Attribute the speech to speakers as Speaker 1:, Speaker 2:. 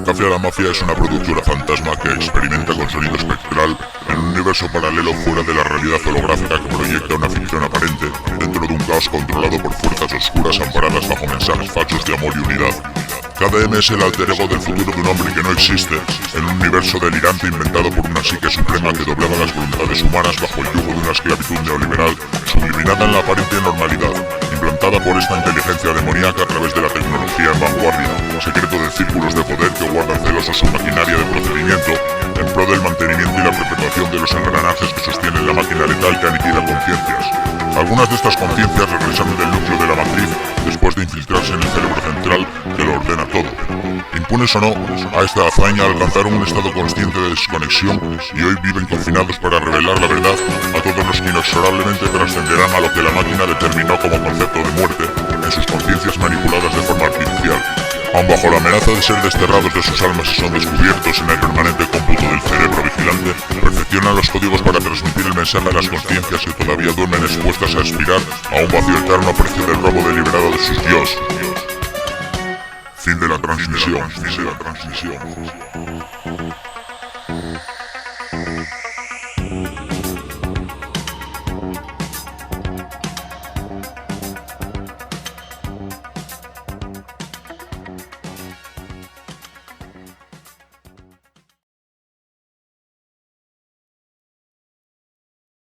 Speaker 1: Café a la Mafia es una productora fantasma que experimenta con sonido espectral en un universo paralelo fuera de la realidad holográfica que proyecta una ficción aparente dentro de un caos controlado por fuerzas oscuras amparadas bajo mensajes falsos de amor y unidad. KDM es el alter ego del futuro de un hombre que no existe, en un universo delirante inventado por una psique suprema que doblega las voluntades humanas bajo el yugo de una esclavitud neoliberal subliminada en la aparente normalidad, implantada por esta inteligencia demoníaca a través de la tecnología en vanguardia, secreto de círculos de poder que guardan celosos su maquinaria de procedimiento en pro del mantenimiento y la perpetuación de los engranajes que sostienen la máquina letal que aniquila conciencias. Algunas de estas conciencias regresaron del núcleo de la matriz después de infiltrarse en el cerebro central que lo ordena todo. Impunes o no a esta hazaña, alcanzaron un estado consciente de desconexión y hoy viven confinados para revelar la verdad a todos los que inexorablemente trascenderán a lo que la máquina determinó como concepto de muerte en sus conciencias manipuladas de forma artificial. Aun bajo la amenaza de ser desterrados de sus almas y son descubiertos en el permanente cómputo del cerebro vigilante, perfeccionan los códigos para transmitir el mensaje a las conciencias que todavía duermen expuestas a aspirar a un vacío eterno a precio del robo deliberado de sus dios. Fin de la transmisión.